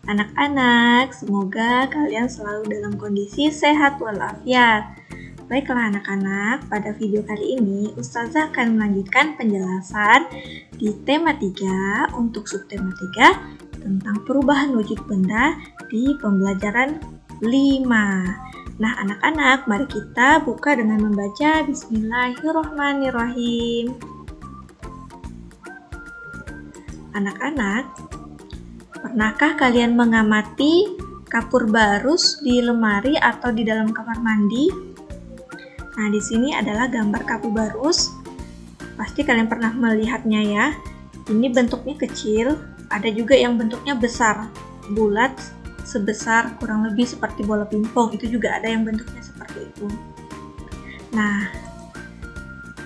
Anak-anak, semoga kalian selalu dalam kondisi sehat walafiat. Baiklah anak-anak, pada video kali ini Ustazah akan melanjutkan penjelasan di tema 3 untuk subtema 3 tentang perubahan wujud benda di pembelajaran 5. Nah anak-anak, mari kita buka dengan membaca Bismillahirrohmanirrohim. Anak-anak, pernahkah kalian mengamati kapur barus di lemari atau di dalam kamar mandi? Nah, di sini adalah gambar kapur barus. Pasti kalian pernah melihatnya ya. Ini bentuknya kecil, ada juga yang bentuknya besar, bulat sebesar kurang lebih seperti bola pingpong. Itu juga ada yang bentuknya seperti itu. Nah,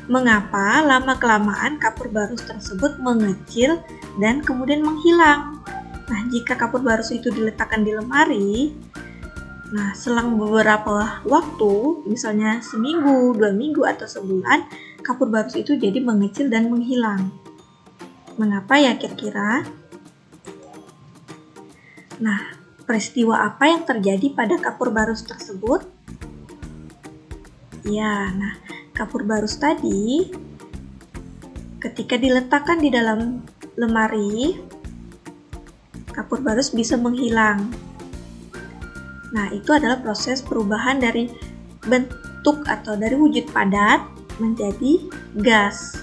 mengapa lama-kelamaan kapur barus tersebut mengecil dan kemudian menghilang? Nah, jika kapur barus itu diletakkan di lemari, nah selang beberapa waktu, misalnya seminggu, 2 minggu, atau sebulan, kapur barus itu jadi mengecil dan menghilang. Mengapa ya kira-kira? Nah, peristiwa apa yang terjadi pada kapur barus tersebut? Ya, nah kapur barus tadi ketika diletakkan di dalam lemari, kapur barus bisa menghilang. Nah, itu adalah proses perubahan dari bentuk atau dari wujud padat menjadi gas.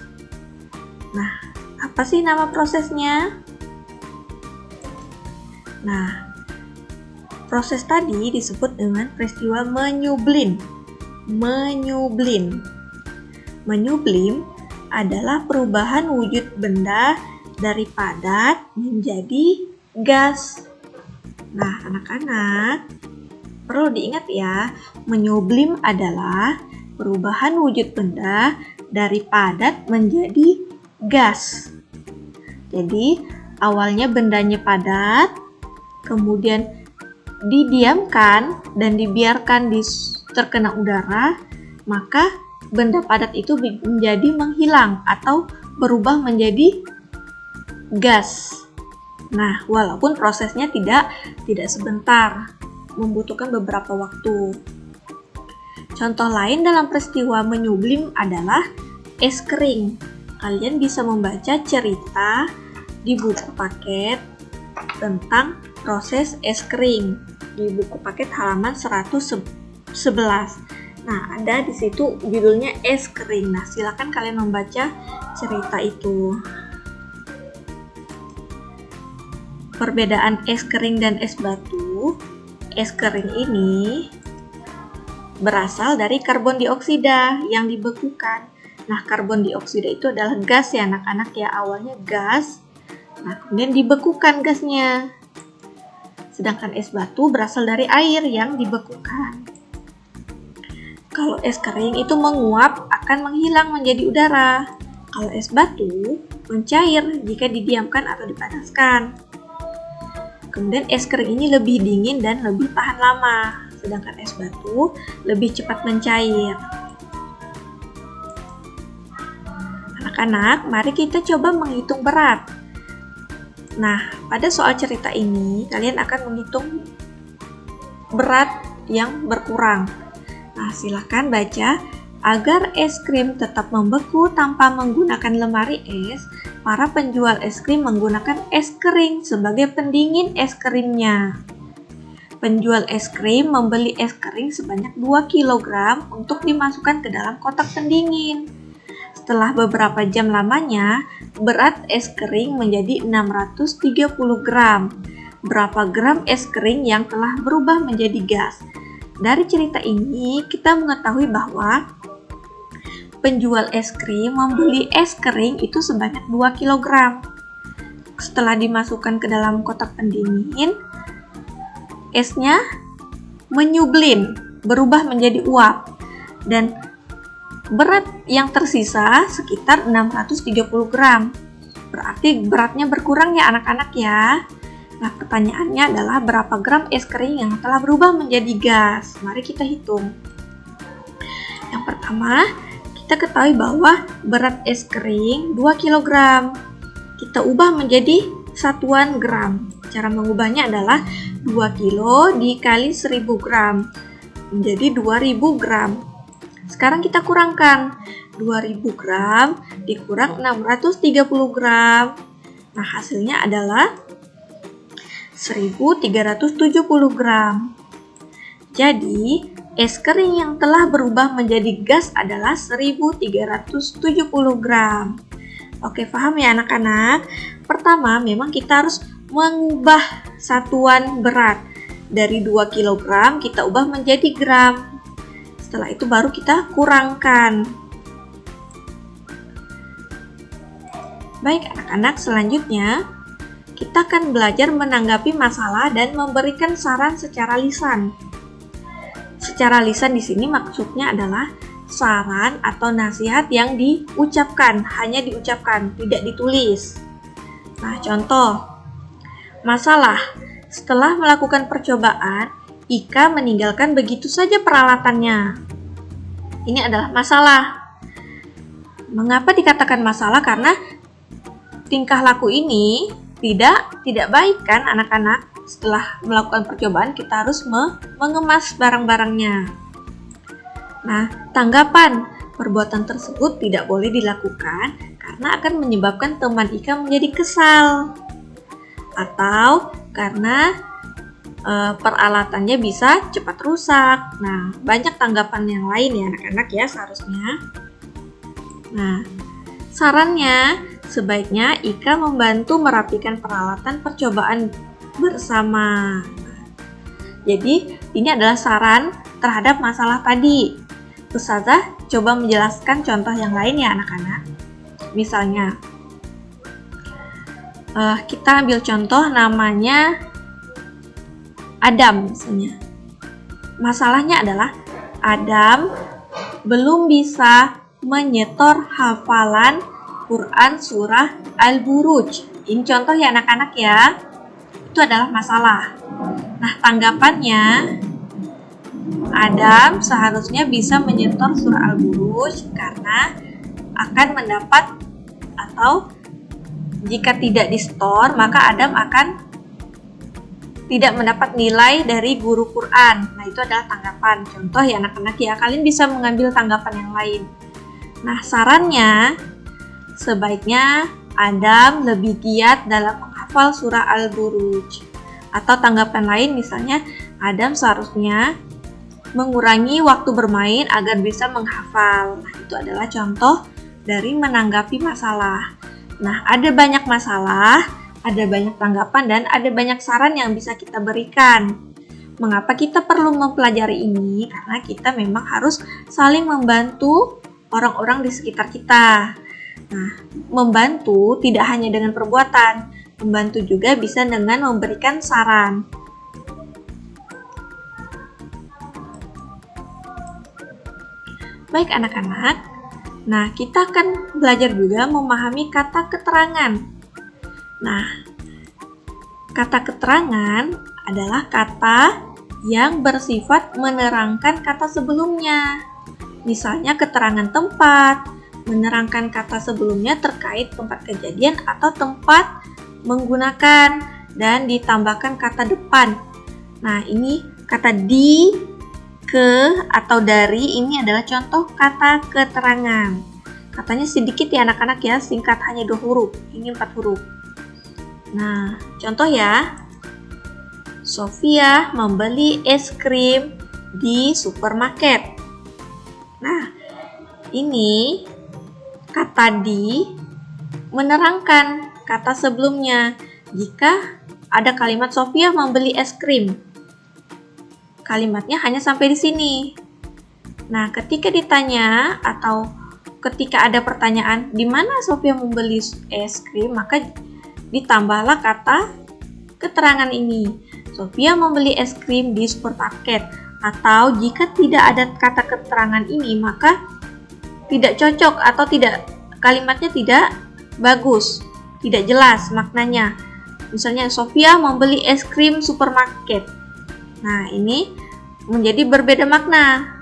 Nah, apa sih nama prosesnya? Nah, proses tadi disebut dengan peristiwa menyublim. Menyublim adalah perubahan wujud benda dari padat menjadi gas. Nah, anak-anak, perlu diingat ya, menyublim adalah perubahan wujud benda dari padat menjadi gas. Jadi, awalnya bendanya padat, kemudian didiamkan dan dibiarkan terkena udara, maka benda padat itu menjadi menghilang atau berubah menjadi gas. Nah, walaupun prosesnya tidak sebentar, membutuhkan beberapa waktu. Contoh lain dalam peristiwa menyublim adalah es kering. Kalian bisa membaca cerita di buku paket tentang proses es kering di buku paket halaman 111. Nah, ada di situ judulnya es kering. Nah, silakan kalian membaca cerita itu. Perbedaan es kering dan es batu. Es kering ini berasal dari karbon dioksida yang dibekukan. Nah, karbon dioksida itu adalah gas ya anak-anak ya, awalnya gas. Nah, kemudian dibekukan gasnya. Sedangkan es batu berasal dari air yang dibekukan. Kalau es kering itu menguap akan menghilang menjadi udara. Kalau es batu mencair jika didiamkan atau dipanaskan. Kemudian es kering ini lebih dingin dan lebih tahan lama, sedangkan es batu lebih cepat mencair. Anak-anak, mari kita coba menghitung berat. Nah, pada soal cerita ini, kalian akan menghitung berat yang berkurang. Nah, silahkan baca. Agar es krim tetap membeku tanpa menggunakan lemari es, para penjual es krim menggunakan es kering sebagai pendingin es krimnya. Penjual es krim membeli es kering sebanyak 2 kg untuk dimasukkan ke dalam kotak pendingin. Setelah beberapa jam lamanya, berat es kering menjadi 630 gram. Berapa gram es kering yang telah berubah menjadi gas? Dari cerita ini, kita mengetahui bahwa penjual es krim membeli es kering itu sebanyak 2 kg. Setelah dimasukkan ke dalam kotak pendingin, esnya menyublim, berubah menjadi uap. Dan berat yang tersisa sekitar 630 gram. Berarti beratnya berkurang ya anak-anak ya. Nah, pertanyaannya adalah berapa gram es kering yang telah berubah menjadi gas? Mari kita hitung. Yang pertama, kita ketahui bahwa berat es kering 2 kg. Kita ubah menjadi satuan gram. cara mengubahnya adalah 2 kilo dikali 1000 gram menjadi 2000 gram. Sekarang kita kurangkan 2000 gram dikurang 630 gram. Nah, hasilnya adalah 1370 gram. Jadi, es kering yang telah berubah menjadi gas adalah 1370 gram. Oke, paham ya anak-anak? Pertama, memang kita harus mengubah satuan berat. Dari 2 kg kita ubah menjadi gram. Setelah itu baru kita kurangkan. Baik anak-anak, selanjutnya kita akan belajar menanggapi masalah dan memberikan saran secara lisan. Secara lisan di sini maksudnya adalah saran atau nasihat yang diucapkan, hanya diucapkan, tidak ditulis. Nah, contoh. Masalah. Setelah melakukan percobaan, Ika meninggalkan begitu saja peralatannya. Ini adalah masalah. Mengapa dikatakan masalah? Karena tingkah laku ini tidak baik kan anak-anak. Setelah melakukan percobaan kita harus mengemas barang-barangnya. Nah, tanggapan perbuatan tersebut tidak boleh dilakukan karena akan menyebabkan teman Ika menjadi kesal. Atau karena peralatannya bisa cepat rusak. Nah, banyak tanggapan yang lain ya anak-anak ya seharusnya. Nah, sarannya sebaiknya Ika membantu merapikan peralatan percobaan bersama. Jadi, ini adalah saran terhadap masalah tadi. Ustazah coba menjelaskan contoh yang lain ya anak-anak. Misalnya, kita ambil contoh namanya Adam misalnya. Masalahnya adalah Adam belum bisa menyetor hafalan Quran surah Al-Buruj. Ini contoh ya anak-anak ya. Itu adalah masalah. Nah, tanggapannya Adam seharusnya bisa menyetor surah Al-Buruj karena akan mendapat, atau jika tidak di-store maka Adam akan tidak mendapat nilai dari guru Quran. Nah, itu adalah tanggapan. Contoh ya anak-anak ya, kalian bisa mengambil tanggapan yang lain. Nah, sarannya sebaiknya Adam lebih giat dalam menghafal surah Al-Buruj. Atau tanggapan lain misalnya, Adam seharusnya mengurangi waktu bermain agar bisa menghafal. Nah, itu adalah contoh dari menanggapi masalah. Nah, ada banyak masalah, ada banyak tanggapan, dan ada banyak saran yang bisa kita berikan. Mengapa kita perlu mempelajari ini? Karena kita memang harus saling membantu orang-orang di sekitar kita. Nah, membantu tidak hanya dengan perbuatan, membantu juga bisa dengan memberikan saran. Baik anak-anak, nah kita akan belajar juga memahami kata keterangan. Nah, kata keterangan adalah kata yang bersifat menerangkan kata sebelumnya. Misalnya keterangan tempat, menerangkan kata sebelumnya terkait tempat kejadian atau tempat menggunakan, dan ditambahkan kata depan. Nah, ini kata di, ke, atau dari, ini adalah contoh kata keterangan. Katanya sedikit ya anak-anak ya, singkat hanya 2 huruf, ini 4 huruf. Nah, contoh ya. Sofia membeli es krim di supermarket. Nah, ini kata di menerangkan kata sebelumnya. Jika ada kalimat Sofia membeli es krim, kalimatnya hanya sampai di sini. Nah, ketika ditanya atau ketika ada pertanyaan di mana Sofia membeli es krim, maka ditambahlah kata keterangan ini. Sofia membeli es krim di supermarket. Atau jika tidak ada kata keterangan ini, maka tidak cocok atau kalimatnya tidak bagus, tidak jelas maknanya. Misalnya Sofia membeli es krim supermarket. Nah, ini menjadi berbeda makna.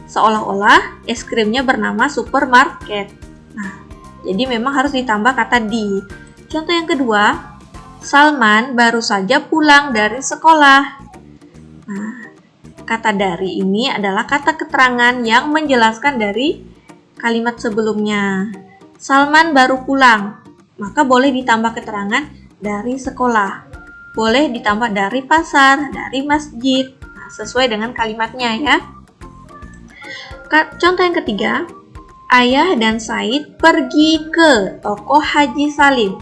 Seolah-olah es krimnya bernama supermarket. Nah, jadi memang harus ditambah kata di. Contoh yang kedua, Salman baru saja pulang dari sekolah. Nah, kata dari ini adalah kata keterangan yang menjelaskan dari kalimat sebelumnya. Salman baru pulang, maka boleh ditambah keterangan dari sekolah. Boleh ditambah dari pasar, dari masjid. Nah, sesuai dengan kalimatnya ya. Contoh yang ketiga, Ayah dan Said pergi ke toko Haji Salim.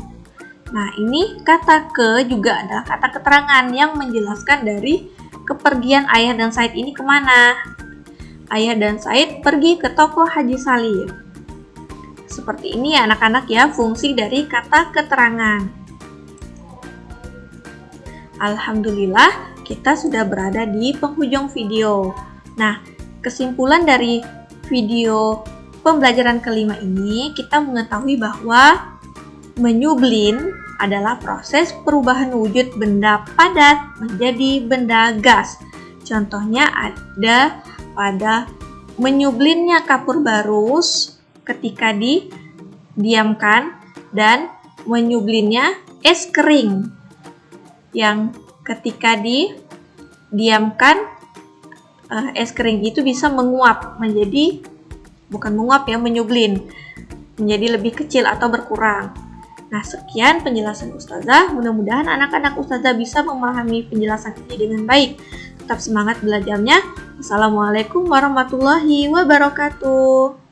Nah, ini kata ke juga adalah kata keterangan yang menjelaskan dari kepergian Ayah dan Said ini kemana. Ayah dan Said pergi ke toko Haji Salim. Seperti ini ya anak-anak ya fungsi dari kata keterangan. Alhamdulillah kita sudah berada di penghujung video. Nah, kesimpulan dari video pembelajaran kelima ini kita mengetahui bahwa menyublin adalah proses perubahan wujud benda padat menjadi benda gas. Contohnya ada pada menyublinnya kapur barus ketika didiamkan dan menyublinnya es kering yang ketika didiamkan es kering itu bisa menguap menjadi, bukan menguap ya, menyublin menjadi lebih kecil atau berkurang. Nah, sekian penjelasan Ustazah. Mudah-mudahan anak-anak Ustazah bisa memahami penjelasan ini dengan baik. Tetap semangat belajarnya. Assalamualaikum warahmatullahi wabarakatuh.